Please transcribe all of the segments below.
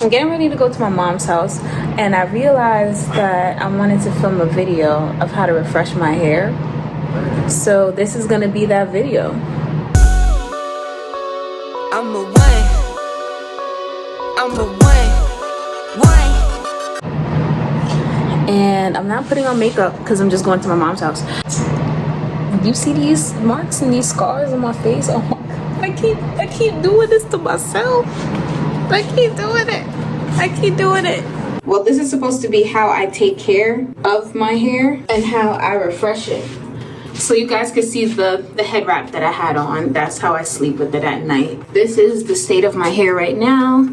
I'm getting ready to go to my mom's house, and I realized that I wanted to film a video of how to refresh my hair. So this is gonna be that video. I'm a one. And I'm not putting on makeup because I'm just going to my mom's house. You see these marks and these scars on my face? Oh my God, I keep doing this to myself. I keep doing it. Well, this is supposed to be how I take care of my hair and how I refresh it. So you guys can see the head wrap that I had on. That's how I sleep with it at night. This is the state of my hair right now.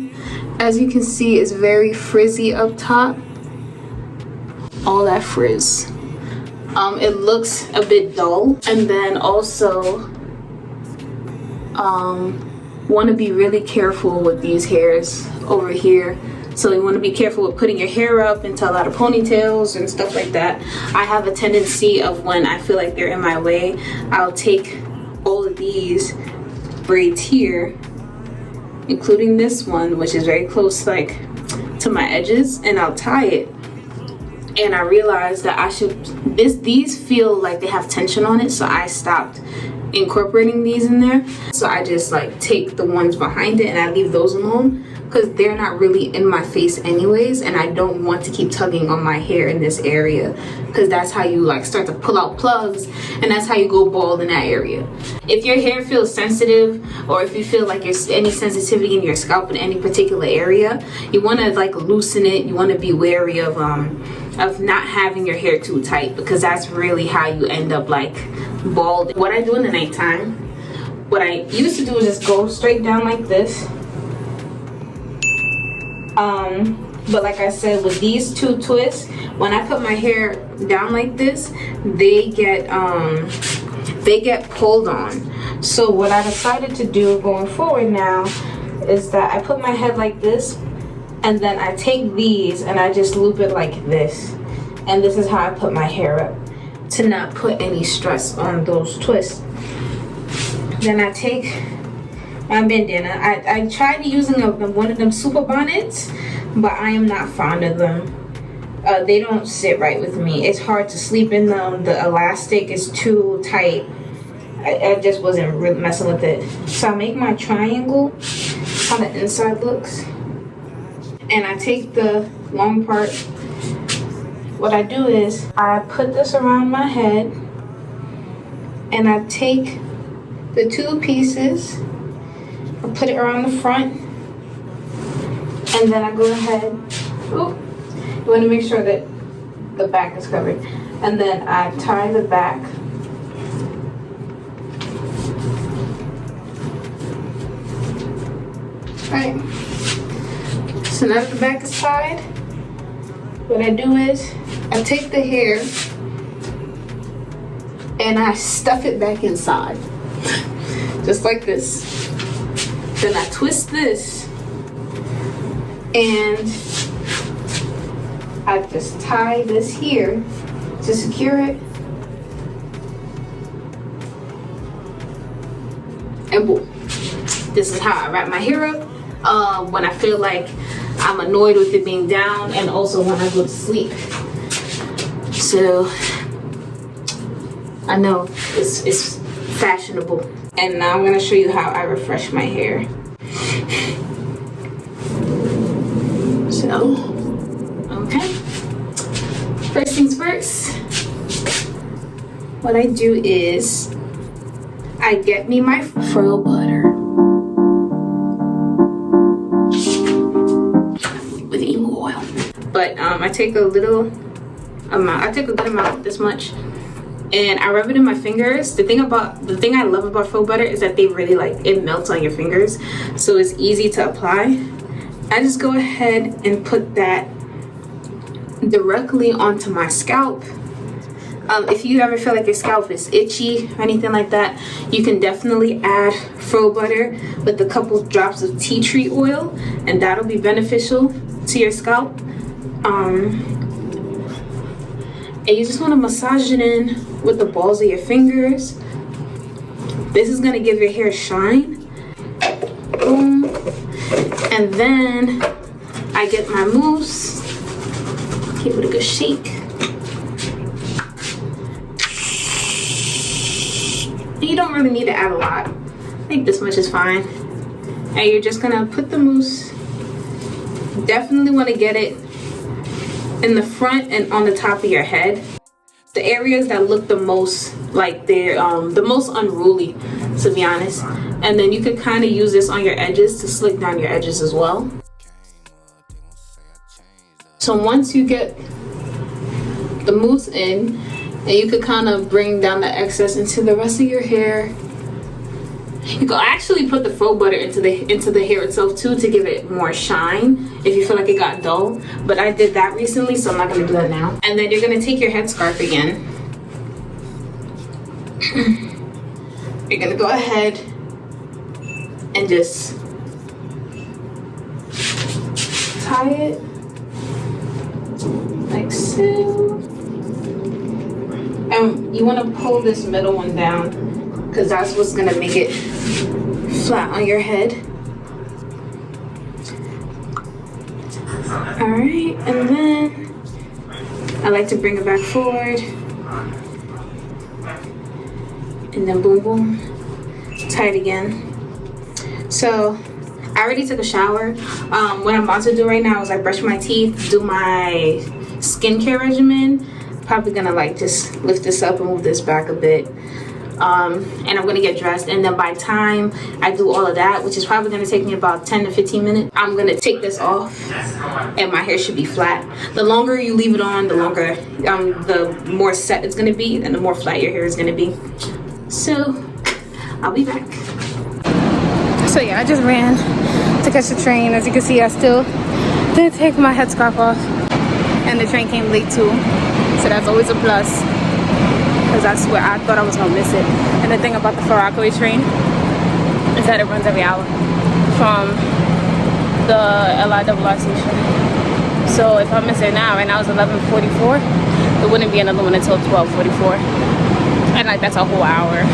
As you can see, it's very frizzy up top. All that frizz. It looks a bit dull. And then also, want to be really careful with these hairs over here. So you want to be careful with putting your hair up into a lot of ponytails and stuff like that. I have a tendency of when I feel like they're in my way, I'll take all of these braids here, including this one, which is very close like to my edges, and I'll tie it. And I realized that I should, these feel like they have tension on it, so I stopped incorporating these in there. So I just like take the ones behind it and I leave those alone because they're not really in my face anyways, and I don't want to keep tugging on my hair in this area because that's how you like start to pull out plugs, and that's how you go bald in that area. If your hair feels sensitive, or if you feel like there's any sensitivity in your scalp in any particular area, you want to like loosen it. You want to be wary of not having your hair too tight, because that's really how you end up like bald. What I do in the nighttime, what I used to do is just go straight down like this. But like I said, with these two twists, when I put my hair down like this, they get pulled on. So what I decided to do going forward now is that I put my head like this, and then I take these and I just loop it like this. And this is how I put my hair up to not put any stress on those twists. Then I take my bandana. I tried using one of them super bonnets, but I am not fond of them. They don't sit right with me. It's hard to sleep in them. The elastic is too tight. I just wasn't really messing with it. So I make my triangle, how the inside looks. And I take the long part. What I do is I put this around my head, and I take the two pieces, I put it around the front, and then I go ahead, you want to make sure that the back is covered, and then I tie the back. Alright, so now that the back is tied, what I do is I take the hair and I stuff it back inside, just like this. Then I twist this and I just tie this here to secure it, and boom. This is how I wrap my hair up when I feel like I'm annoyed with it being down, and also when I go to sleep. So I know it's fashionable. And now I'm gonna show you how I refresh my hair. So, okay. First things first, what I do is I get me my Fro Butter with emu oil. But I take a little amount, I take a good amount, this much, and I rub it in my fingers. The thing I love about Fro Butter is that they really it melts on your fingers, so it's easy to apply. I just go ahead and put that directly onto my scalp. If you ever feel like your scalp is itchy or anything like that, you can definitely add Fro Butter with a couple drops of tea tree oil, and that'll be beneficial to your scalp. And you just want to massage it in with the balls of your fingers. This is going to give your hair shine. Boom. And then I get my mousse, give it a good shake. And you don't really need to add a lot. I think this much is fine. And you're just gonna put the mousse. Definitely want to get it in the front and on the top of your head. The areas that look the most like they're the most unruly, to be honest. And then you could kind of use this on your edges to slick down your edges as well. So once you get the mousse in, and you could kind of bring down the excess into the rest of your hair. You can actually put the Fro Butter into the hair itself too to give it more shine if you feel like it got dull. But I did that recently, so I'm not gonna do that now. And then you're gonna take your headscarf again. You're gonna go ahead and just tie it like so. And you wanna pull this middle one down because that's what's gonna make it flat on your head. All right, and then I like to bring it back forward, and then boom, boom, tie it again. So I already took a shower. What I'm about to do right now is I brush my teeth, do my skincare regimen. Probably gonna like just lift this up and move this back a bit. And I'm gonna get dressed, and then by the time I do all of that, which is probably gonna take me about 10 to 15 minutes, I'm gonna take this off and my hair should be flat. The longer you leave it on, the longer the more set it's gonna be and the more flat your hair is gonna be. So I'll be back. So yeah, I just ran to catch the train. As you can see, I still didn't take my headscarf off, and the train came late too, so that's always a plus. Because I swear I thought I was gonna miss it. And the thing about the Fro train is that it runs every hour from the LIRR station. So if I miss it now, right now it's 11:44, there wouldn't be another one until 12:44, and like that's a whole hour.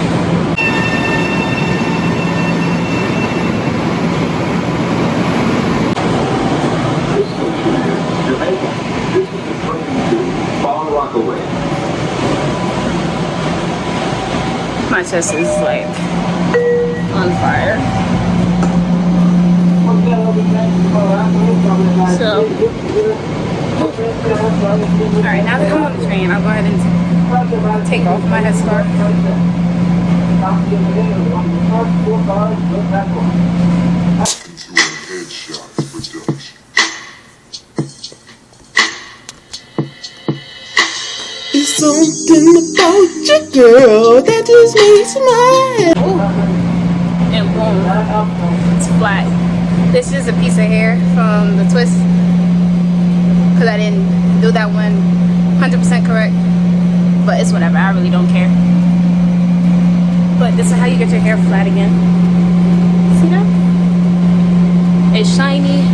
My chest is like on fire. So, alright, now that I'm on the train, I'll go ahead and take off my headscarf. It's something about you, girl, that just makes me smile. Ooh. And boom, it's flat. This is a piece of hair from the twist, because I didn't do that one 100% correct, but it's whatever, I really don't care. But this is how you get your hair flat again. See that? It's shiny,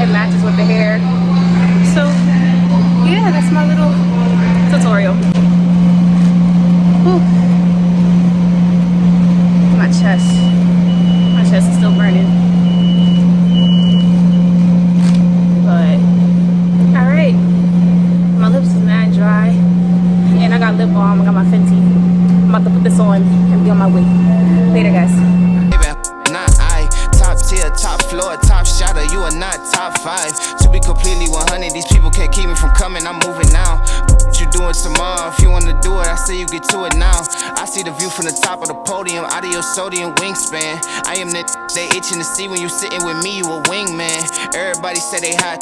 it matches with the hair. So yeah, that's my little tutorial. Whew. My chest is still burning. But alright, my lips is mad dry, and I got lip balm. I got my Fenty. I'm about to put this on and be on my way. Later, guys. Top floor, top shotter, you are not top 5. To be completely 100, these people can't keep me from coming, I'm moving now. What you doing tomorrow? If you wanna do it, I say you get to it now. I see the view from the top of the podium, out of your sodium wingspan. I am the they itching to see when you sitting with me, you a wingman. Everybody say they hot.